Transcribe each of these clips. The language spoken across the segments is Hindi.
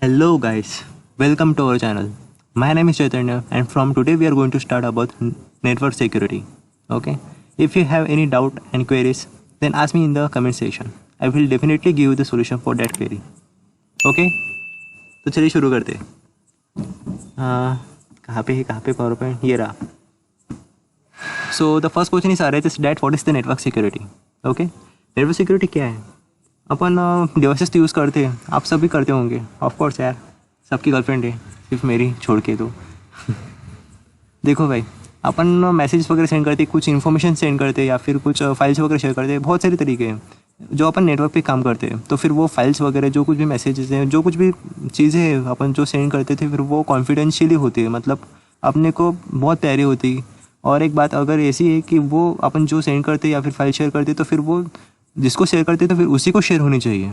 Hello guys, welcome to our channel. My name is Chaitanya and from today we are going to start about network security. Okay? If you have any doubt and queries, then ask me in the comment section. I will definitely give you the solution for that query. Okay? तो चलिए शुरू करते हैं. कहाँ पे पावर पॉइंट ये रहा. So the first question is arises that what is the network security? Okay? Network security क्या है? अपन डिवाइसेस तो यूज़ करते हैं, आप सब भी करते होंगे ऑफकोर्स यार, सबकी गर्लफ्रेंड है सिर्फ मेरी छोड़ के. तो देखो भाई, अपन मैसेज वगैरह सेंड करते, कुछ इन्फॉर्मेशन सेंड करते या फिर कुछ फाइल्स वगैरह शेयर करते, बहुत सारे तरीके हैं जो अपन नेटवर्क पे काम करते हैं. तो फिर वो फाइल्स वगैरह जो कुछ भी मैसेजेस हैं, जो कुछ भी चीज़ें हैं अपन जो सेंड करते थे, फिर वो कॉन्फिडेंशियली होती है, मतलब अपने को बहुत प्यारी होती. और एक बात अगर ऐसी है कि वो अपन जो सेंड करते या फिर फाइल शेयर करते, तो फिर वो जिसको शेयर करते तो फिर उसी को शेयर होनी चाहिए.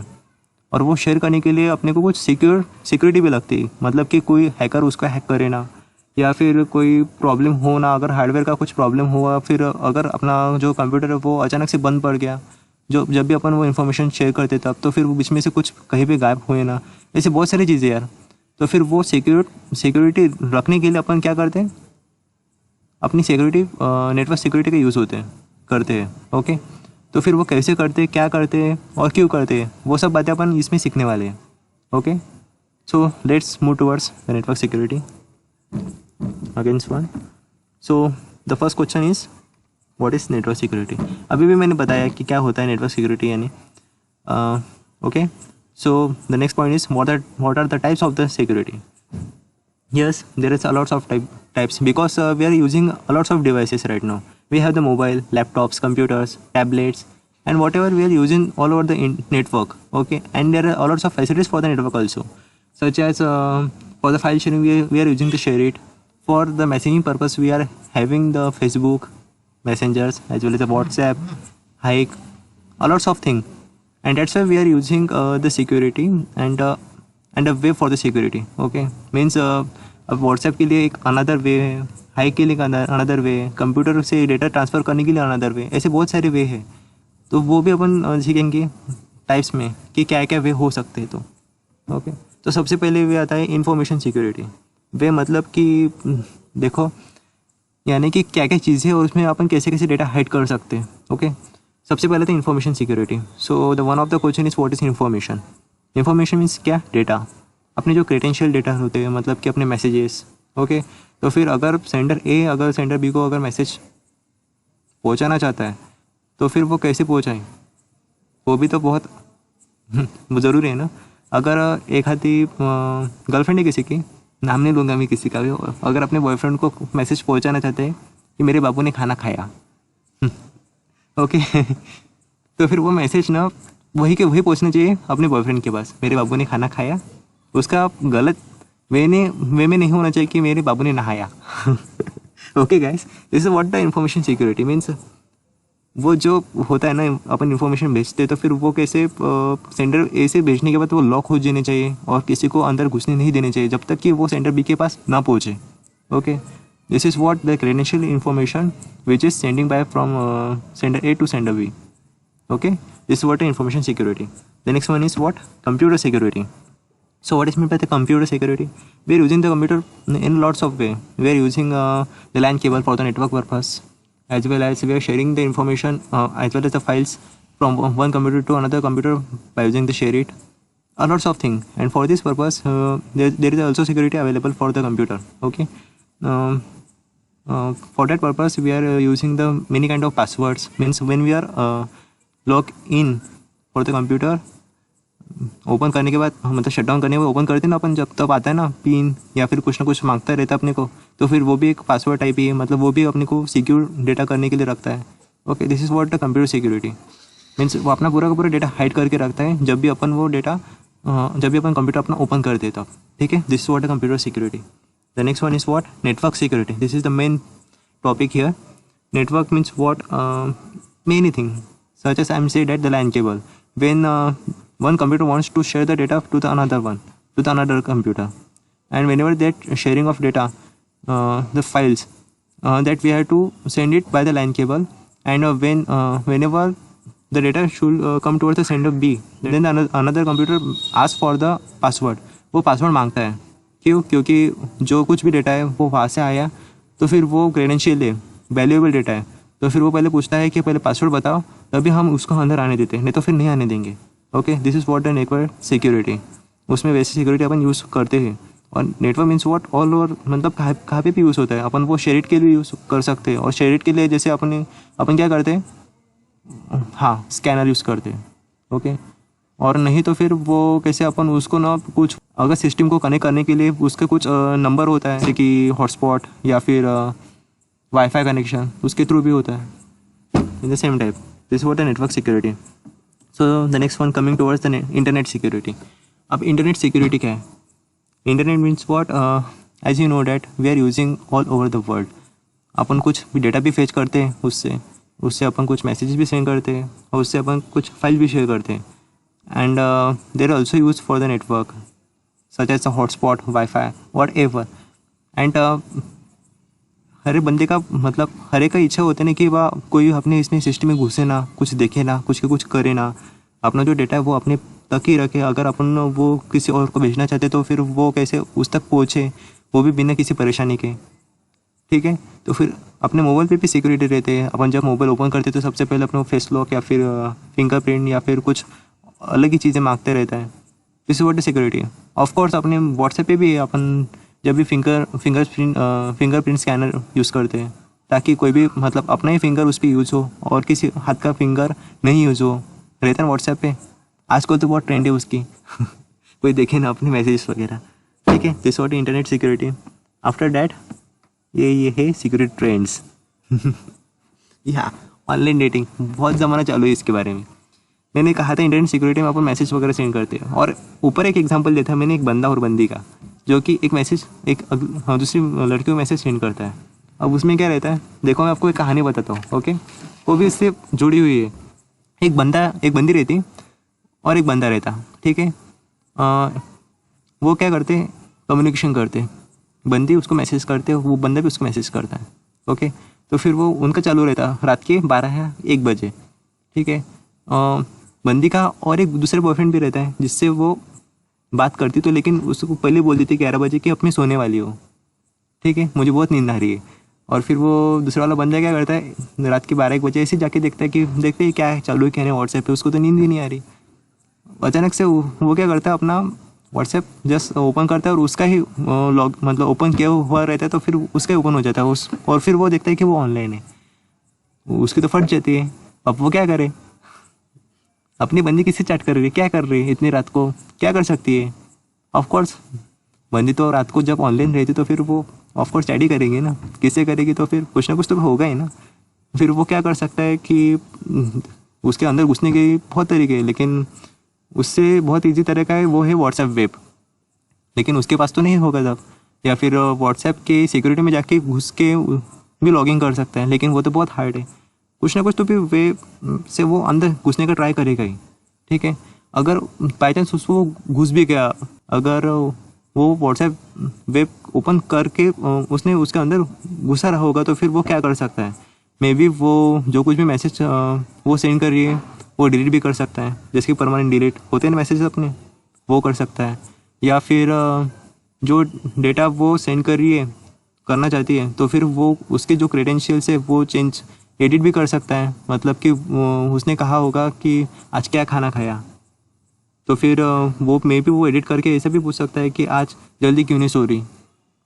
और वो शेयर करने के लिए अपने को कुछ सिक्योरिटी भी लगती है, मतलब कि कोई हैकर उसको हैक करे ना, या फिर कोई प्रॉब्लम हो ना. अगर हार्डवेयर का कुछ प्रॉब्लम हुआ, फिर अगर अपना जो कंप्यूटर है वो अचानक से बंद पड़ गया, जब भी अपन वो इन्फॉर्मेशन शेयर करते तब, तो फिर वो बीच में से कुछ कहीं पे गायब हुए ना, ऐसे बहुत सारी चीज़ें यार. तो फिर वो सिक्योरिटी रखने के लिए अपन क्या करते हैं, अपनी सिक्योरिटी नेटवर्क सिक्योरिटी का यूज़ करते हैं. ओके, तो फिर वो कैसे करते हैं, क्या करते हैं और क्यों करते हैं, वो सब बातें अपन इसमें सीखने वाले हैं. Okay, so let's move towards the network security against one. So the first question is what is network security. अभी भी मैंने बताया कि क्या होता है नेटवर्क सिक्योरिटी यानी. Okay, so the next point is what are the types of the security. Yes, there is a lots of types because we are using a lots of devices right now. We have the mobile, laptops, computers, tablets, and whatever we are using all over the network. Okay, and there are a lots of facilities for the network also, such as for the file sharing we are using to share it. For the messaging purpose we are having the Facebook messengers as well as the WhatsApp, Hike, a lots of things, and that's why we are using the security and a way for the security. Okay, means अब व्हाट्सएप के लिए एक अनदर वे है, हाइक के लिए अनदर वे है, कंप्यूटर से डेटा ट्रांसफ़र करने के लिए अनदर वे, ऐसे बहुत सारे वे है. तो वो भी अपन सीखेंगे टाइप्स में कि क्या क्या वे हो सकते हैं. तो ओके, तो सबसे पहले वे आता है इंफॉर्मेशन सिक्योरिटी. वे मतलब कि देखो, यानी कि क्या क्या चीज़ें हैं और उसमें अपन कैसे कैसे डेटा हाइड कर सकते हैं. ओके, सबसे पहले तो information security. So the one of the question is what is information. Information means क्या, डेटा, अपने जो क्रेडेंशियल डेटा होते हैं, मतलब कि अपने मैसेजेस. ओके, तो फिर अगर सेंडर बी को अगर मैसेज पहुंचाना चाहता है, तो फिर वो कैसे पहुंचाए, वो भी तो बहुत ज़रूरी है ना. अगर एक हाथी गर्लफ्रेंड है किसी की, नाम नहीं लूँगा मैं किसी का भी, अगर अपने बॉयफ्रेंड को मैसेज पहुँचाना चाहते हैं कि मेरे बाबू ने खाना खाया, ओके, तो फिर वो मैसेज ना वही के वही पहुँचना चाहिए अपने बॉयफ्रेंड के पास, मेरे बाबू ने खाना खाया. उसका गलत वे में नहीं होना चाहिए कि मेरे बाबू ने नहाया. Okay guys, this is what the information security means. वो जो होता है ना, अपन इन्फॉर्मेशन भेजते हैं तो फिर वो कैसे सेंडर ए से भेजने के बाद वो लॉक हो जाने चाहिए और किसी को अंदर घुसने नहीं देने चाहिए जब तक कि वो सेंडर बी के पास ना पहुँचे. Okay, this is what the credential information which is sending by from sender A to sender B. Okay, this is what information security. The next one is what? Computer security. So what is meant by the computer security? We are using the computer in lots of way. We are using the LAN cable for the network purpose, as well as we are sharing the information as well as the files from one computer to another computer by using the share it. Lots of things. And for this purpose, there is also security available for the computer. Okay. For that purpose, we are using the many kind of passwords. Means when we are log in for the computer, open करने के बाद मतलब शट डाउन करने के बाद ओपन करते हैं ना अपन, जब तब आता है ना पिन या फिर कुछ ना कुछ मांगता रहता है अपने को, तो फिर वो भी एक पासवर्ड टाइप ही है, मतलब वो भी अपने को सिक्योर डेटा करने के लिए रखता है. Okay, this is what the computer security means. वो अपना पूरा का पूरा डेटा हाइड करके रखता है जब भी अपन वो डेटा जब भी अपन कंप्यूटर अपना ओपन करते हैं तब. ठीक है, this is what the computer security. The next one is what? Network security. This is the main topic here. Network means what? Many thing such as I am said at the LAN cable. When one computer wants to share the data to the another computer, and whenever that sharing of data, the files that we have to send it by the LAN cable, and whenever the data should come towards the sender B, then another computer asks for the password वो पासवर्ड मांगता है। क्यों? क्योंकि जो कुछ भी डेटा है वो वहाँ से आया, तो फिर वो क्रेडेंशियल है, वैल्यूएबल डेटा है, तो फिर वो पहले पूछता है कि पहले पासवर्ड बताओ, तभी हम उसको अंदर आने देते हैं, नहीं तो फिर नहीं आने देंगे। Okay, this is what the network security. उसमें वैसे सिक्योरिटी अपन यूज़ करते हैं। और network means what, all over, मतलब कहाँ पे भी यूज़ होता है। अपन वो शेयरिट के लिए यूज़ कर सकते हैं, और शेयरिट के लिए जैसे अपन क्या करते हैं, हाँ, स्कैनर यूज़ करते हैं। ओके, और नहीं तो फिर वो कैसे अपन उसको ना कुछ, अगर सिस्टम को कनेक्ट करने के लिए उसके कुछ नंबर होता है, जैसे कि हॉटस्पॉट या फिर वाईफाई कनेक्शन, उसके थ्रू भी होता है in the same type. This what the network security. So the next one coming towards the internet security. अब इंटरनेट सिक्योरिटी क्या है? Internet means what, as you know that we are using all over the world. अपन कुछ भी डेटा भी फेच करते हैं उससे अपन कुछ मैसेजेस भी सेंड करते हैं, और उससे अपन कुछ फाइल भी शेयर करते हैं। And there also use for the network such as a hotspot, wifi, whatever. And हर एक बंदे का मतलब हर एक का इच्छा होता है ना कि वह कोई अपने इसमें सिस्टम में घुसे ना, कुछ देखे ना, कुछ करे ना, अपना जो डेटा है वो अपने तक ही रखे। अगर अपन वो किसी और को भेजना चाहते तो फिर वो कैसे उस तक पहुँचे, वो भी बिना किसी परेशानी के। ठीक है, तो फिर अपने मोबाइल पे भी सिक्योरिटी रहते हैं। अपन जब मोबाइल ओपन करते तो सबसे पहले अपना फेस लॉक या फिर फिंगरप्रिंट या फिर कुछ अलग ही चीज़ें मांगते रहता है। This is what is security. Of course अपने व्हाट्सएप पे भी अपन जब भी फिंगरप्रिंट स्कैनर यूज़ करते हैं, ताकि कोई भी मतलब अपना ही फिंगर उस पर यूज़ हो और किसी हाथ का फिंगर नहीं यूज़ हो, रहता है व्हाट्सएप पे। आजकल तो बहुत ट्रेंड है उसकी कोई देखे ना अपने मैसेज वगैरह। ठीक है, this what internet security. After that ये है सिक्योरिटी ट्रेंड्स या ऑनलाइन डेटिंग, बहुत ज़माना चालू है इसके बारे में। मैंने कहा था इंटरनेट सिक्योरिटी में अपन मैसेज वगैरह सेंड करते हैं, और ऊपर एक एग्जांपल दिया था मैंने एक बंदा और बंदी का, जो कि एक मैसेज दूसरी लड़की को मैसेज सेंड करता है। अब उसमें क्या रहता है, देखो मैं आपको एक कहानी बताता हूँ। ओके, वो भी इससे जुड़ी हुई है। एक बंदी रहती और एक बंदा रहता। ठीक है, वो क्या करते, कम्युनिकेशन करते, बंदी उसको मैसेज करते, वो बंदा भी उसको मैसेज करता है। ओके, तो फिर वो उनका चालू रहता रात के 12 या 1 बजे। ठीक है, बंदी का और एक दूसरे बॉयफ्रेंड भी रहता है जिससे वो बात करती, तो लेकिन उसको पहले बोल देती 11 बजे कि अब मैं सोने वाली हो। ठीक है, मुझे बहुत नींद आ रही है। और फिर वो दूसरा वाला बंदा क्या करता है, रात के 12-1 बजे ऐसे जाके देखता है कि देखते हैं क्या है चालू है क्या नहीं व्हाट्सएप पे, उसको तो नींद ही नहीं आ रही। अचानक से वो क्या करता है, अपना व्हाट्सएप जस्ट ओपन करता है और उसका ही लॉग मतलब ओपन किया हुआ रहता है, तो फिर उसका ही ओपन हो जाता है और फिर वो देखता है कि वो ऑनलाइन है। उसकी तो फट जाती है। अब वो क्या करे, अपनी बंदी किससे चैट कर रही है, क्या कर रही है इतनी रात को, क्या कर सकती है? ऑफकोर्स बंदी तो रात को जब ऑनलाइन रहती तो फिर वो ऑफकोर्स चैट ही करेंगे ना, किससे करेगी, तो फिर कुछ ना कुछ तो होगा ही ना। फिर वो क्या कर सकता है कि उसके अंदर घुसने के बहुत तरीके हैं, लेकिन उससे बहुत ईजी तरह का है वो है व्हाट्सएप वेब। लेकिन उसके पास तो नहीं होगा तब, या फिर व्हाट्सएप के सिक्योरिटी में जाके घुस के भी लॉगिन कर सकता है, लेकिन वो तो बहुत हार्ड है। कुछ ना कुछ तो भी वे से वो अंदर घुसने का ट्राई करेगा ही। ठीक है, अगर बाई चांस उसको घुस भी गया, अगर वो व्हाट्सएप वेब ओपन करके उसने उसके अंदर घुसा रहा होगा, तो फिर वो क्या कर सकता है, मे बी वो जो कुछ भी मैसेज वो सेंड कर रही है वो डिलीट भी कर सकता है, जैसे कि परमानेंट डिलीट होते हैं ना मैसेज अपने, वो कर सकता है। या फिर जो डेटा वो सेंड कर रही है करना चाहती है, तो फिर वो उसके जो क्रेडेंशियल्स है वो चेंज एडिट भी कर सकता है। मतलब कि उसने कहा होगा कि आज क्या खाना खाया, तो फिर वो मे भी वो एडिट करके ऐसा भी पूछ सकता है कि आज जल्दी क्यों नहीं सो रही,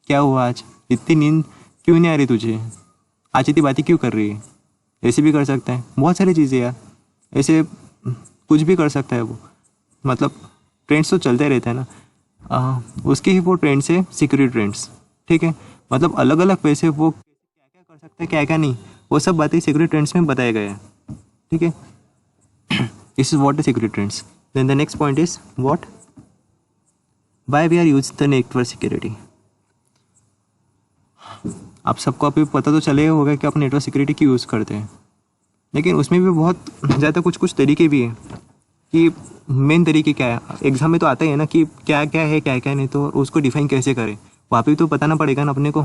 क्या हुआ आज, इतनी नींद क्यों नहीं आ रही तुझे, आज इतनी बातें क्यों कर रही है, ऐसे भी कर सकता है। बहुत सारी चीज़ें यार, ऐसे कुछ भी कर सकता है वो। मतलब ट्रेंड्स तो चलते रहते हैं ना, उसके ही वो ट्रेंड्स है सिक्योरिटी ट्रेंड्स। ठीक है, मतलब अलग अलग पैसे वो क्या क्या कर सकते हैं क्या क्या नहीं, वो सब बातें सिक्योरिटी ट्रेंड्स में बताए गए हैं। ठीक है, this is what the security trends. Then the next point is what, why we are use the network security. आप सबको अभी पता तो चले होगा कि आप नेटवर्क सिक्योरिटी क्यों यूज़ करते हैं, लेकिन उसमें भी बहुत ज़्यादा कुछ तरीके भी हैं कि मेन तरीके क्या है। एग्जाम में तो आता ही है ना कि क्या क्या है क्या क्या नहीं, तो उसको डिफाइन कैसे करें, वहाँ पे तो बताना पड़ेगा ना अपने को।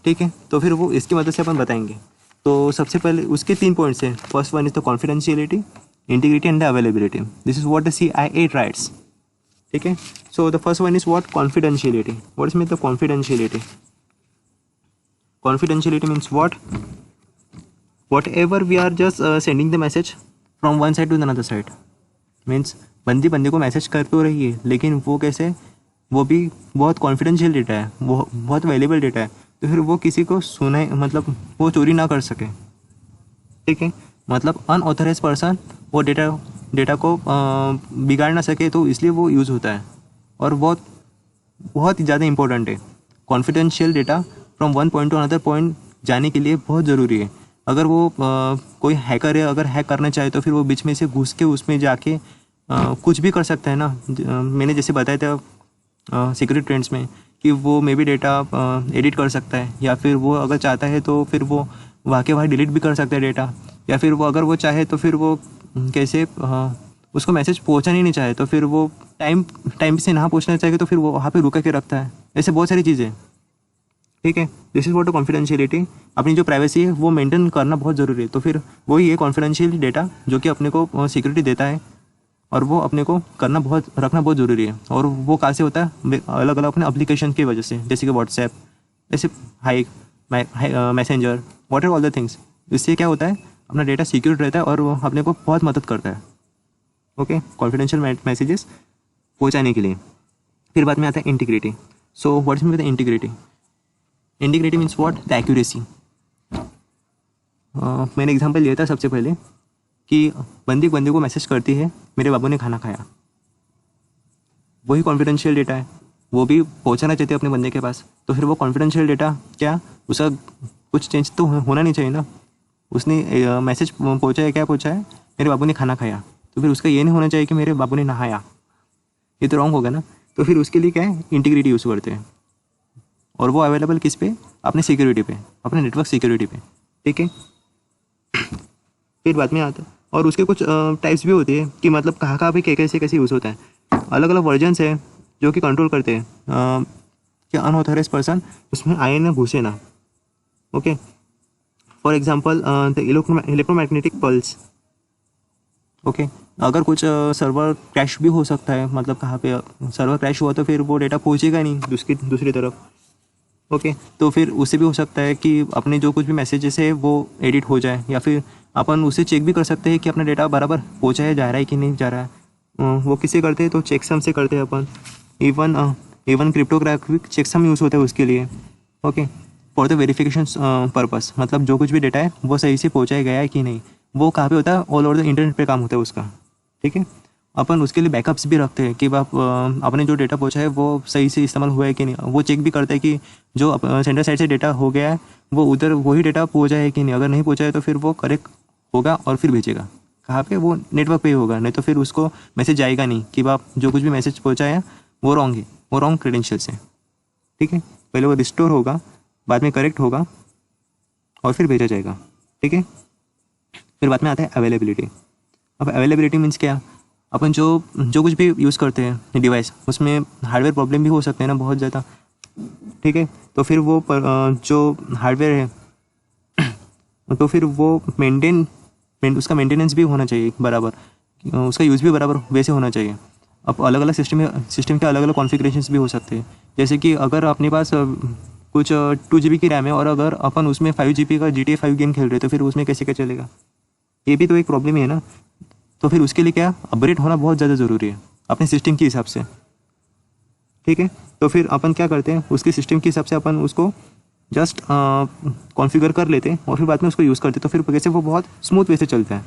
ठीक है, तो फिर वो इसकी मदद से अपन बताएंगे। तो सबसे पहले उसके 3 पॉइंट्स हैं। First one is the confidentiality, integrity and the availability. This is what the CIA rights. ठीक है। So the first one is what, confidentiality. What is mean the confidentiality? Confidentiality means what, whatever we are just sending the message from one side to another side, means बंदे को मैसेज कर तो रही है, लेकिन वो कैसे, वो भी बहुत कॉन्फिडेंशियल डेटा है, वो बहुत वैल्यूबल डेटा है, तो फिर वो किसी को सुने, मतलब वो चोरी ना कर सके। ठीक है, मतलब अनऑथराइज पर्सन वो डेटा को बिगाड़ ना सके, तो इसलिए वो यूज़ होता है, और बहुत ही ज़्यादा इंपॉर्टेंट है। Confidential data from one point two another point जाने के लिए बहुत ज़रूरी है। अगर वो कोई हैकर है, अगर हैक करना चाहे तो फिर वो बीच में से घुस के उसमें जाके कुछ भी कर सकता है ना। मैंने जैसे बताया था सिक्योरिटी ट्रेंड्स में कि वो मे बी डेटा एडिट कर सकता है, या फिर वो अगर चाहता है तो फिर वो वहाँ डिलीट भी कर सकता है डेटा, या फिर वो अगर वो चाहे तो फिर वो कैसे उसको मैसेज पहुँचाना ही नहीं चाहे तो फिर वो टाइम से ना पहुँचना चाहिए तो फिर वो वहाँ पे रुका के रखता है। ऐसे बहुत सारी चीज़ें। ठीक है, दिस इज व्हाट कॉन्फिडेंशियलिटी। अपनी जो प्राइवेसी है वो मेंटेन करना बहुत ज़रूरी है। तो फिर वही है कॉन्फिडेंशियल डेटा जो कि अपने को सिक्योरिटी देता है, और वो अपने को रखना बहुत ज़रूरी है। और वो कहाँ से होता है, अलग अलग अपने एप्लीकेशन की वजह से, जैसे कि व्हाट्सएप, ऐसे Hike, Messenger, what are all the things. इससे क्या होता है, अपना डेटा सिक्योर रहता है और वो अपने को बहुत मदद करता है। ओके, कॉन्फिडेंशियल मैसेजेस पहुँचाने के लिए। फिर बाद में आता है integrity. So what is mean with integrity? Integrity means what, the accuracy. मैंने एग्जांपल लिया था सबसे पहले कि बंदी को मैसेज करती है मेरे बाबू ने खाना खाया, वही कॉन्फिडेंशियल डेटा है, वो भी पहुंचाना चाहते हैं अपने बंदे के पास, तो फिर वो कॉन्फिडेंशियल डेटा क्या, उसका कुछ चेंज तो होना नहीं चाहिए ना। उसने मैसेज पहुंचा है, क्या पहुंचा है, मेरे बाबू ने खाना खाया, तो फिर उसका ये नहीं होना चाहिए कि मेरे बाबू ने नहाया, ये तो रॉन्ग होगा ना। तो फिर उसके लिए क्या है, इंटीग्रिटी यूज़ करते हैं, और वो अवेलेबल किस पे, अपने सिक्योरिटी पे, अपने नेटवर्क सिक्योरिटी पे। ठीक है, फिर बाद में आता है, और उसके कुछ टाइप्स भी होती है कि मतलब कहाँ पे कैसे यूज़ होता है। अलग अलग वर्जन्स है जो कि कंट्रोल करते हैं कि अनऑथराइज पर्सन उसमें आए ना, घुसे ना। Okay, for example the electromagnetic pulse. Okay, अगर कुछ सर्वर क्रैश भी हो सकता है, मतलब कहाँ पे सर्वर क्रैश हुआ तो फिर वो डेटा पहुँचेगा नहीं दूसरी तरफ। ओके, तो फिर उससे भी हो सकता है कि अपने जो कुछ भी मैसेजेस है वो एडिट हो जाए, या फिर अपन उसे चेक भी कर सकते हैं कि अपना डेटा बराबर पहुँचाया जा रहा है कि नहीं जा रहा है। वो किससे करते हैं, तो चेकसम से करते हैं अपन। इवन क्रिप्टोग्राफिक चेकसम यूज़ होता है उसके लिए। Okay, for the verification purpose, मतलब जो कुछ भी डेटा है वो सही से पहुँचाया गया है कि नहीं। वो कहाँ पे होता है, ऑल ओवर द इंटरनेट पे काम होता है उसका। ठीक है, अपन उसके लिए बैकअप्स भी रखते हैं कि आप अपने जो डेटा पहुँचा है वो सही से इस्तेमाल हुआ है कि नहीं। वो चेक भी करते हैं कि जो सेंटर साइड से डेटा हो गया है वो उधर वही डेटा पहुँचा है कि नहीं। अगर नहीं पहुँचा है तो फिर वो करेक्ट होगा और फिर भेजेगा कहाँ पे, वो नेटवर्क पे ही होगा, नहीं तो फिर उसको मैसेज आएगा नहीं कि आप जो कुछ भी मैसेज पहुँचाया वो रॉन्ग है, वो रॉन्ग क्रेडेंशियल्स है। ठीक है, पहले वो रिस्टोर होगा, बाद में करेक्ट होगा और फिर भेजा जाएगा। ठीक है, फिर बाद में आता है अवेलेबिलिटी। अब अवेलेबिलिटी मीन्स क्या, अपन जो कुछ भी यूज़ करते हैं डिवाइस, उसमें हार्डवेयर प्रॉब्लम भी हो सकते हैं ना बहुत ज़्यादा। ठीक है, तो फिर वो जो हार्डवेयर है तो फिर वो उसका मेंटेनेंस भी होना चाहिए बराबर, उसका यूज़ भी बराबर वैसे होना चाहिए। अब अलग अलग सिस्टम के अलग अलग कॉन्फ़िगरेशंस भी हो सकते हैं। जैसे कि अगर अपने पास कुछ 2 GB की रैम है और अगर अपन उसमें 5 GB का GTA 5 गेम खेल रहे हैं तो फिर उसमें कैसे क्या चलेगा, ये भी तो एक प्रॉब्लम ही है ना। तो फिर उसके लिए क्या, अपग्रेड होना बहुत ज़्यादा ज़रूरी है अपने सिस्टम के हिसाब से। ठीक है, तो फिर अपन क्या करते हैं, उसके सिस्टम के हिसाब से अपन उसको जस्ट कॉन्फ़िगर कर लेते हैं और फिर बाद में उसको यूज़ करते हैं, तो फिर कैसे वो बहुत स्मूथ वे से चलता है।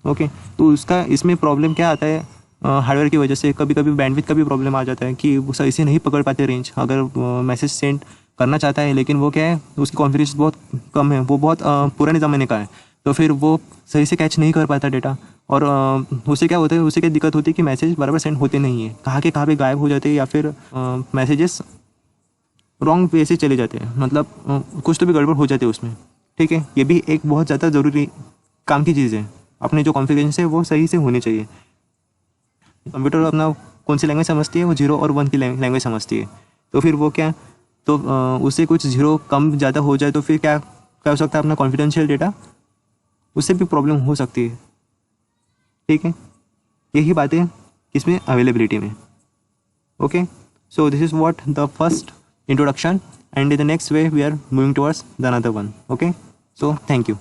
ओके, तो उसका इसमें प्रॉब्लम क्या आता है, हार्डवेयर की वजह से कभी कभी बैंडविड्थ का भी प्रॉब्लम आ जाता है कि वो सही से नहीं पकड़ पाते रेंज। अगर मैसेज सेंड करना चाहता है लेकिन वो क्या है, उसकी कॉन्फ़िगरेशन बहुत कम है, वो बहुत पुराने ज़माने का है, तो फिर वो सही से कैच नहीं कर पाता डेटा। और उससे क्या होता है, उससे क्या दिक्कत होती है कि मैसेज बराबर सेंड होते नहीं है, कहाँ पे गायब हो जाते हैं, या फिर मैसेजेस रॉन्ग वे से चले जाते हैं, मतलब कुछ तो भी गड़बड़ हो जाती है उसमें। ठीक है, ये भी एक बहुत ज़्यादा ज़रूरी काम की चीज़ है। अपने जो कॉन्फ़िगरेशन है वो सही से होनी चाहिए। कंप्यूटर अपना कौन सी लैंग्वेज समझती है, वो 0 और 1 की लैंग्वेज समझती है। तो फिर वो क्या, तो उससे कुछ 0 कम ज़्यादा हो जाए तो फिर क्या हो सकता है, अपना कॉन्फिडेंशियल डेटा उससे भी प्रॉब्लम हो सकती है। ठीक है, यही बात है किसमें, अवेलेबिलिटी में। Okay, so this is what the first introduction, and in the next way we are moving towards the another one. Okay, so thank you.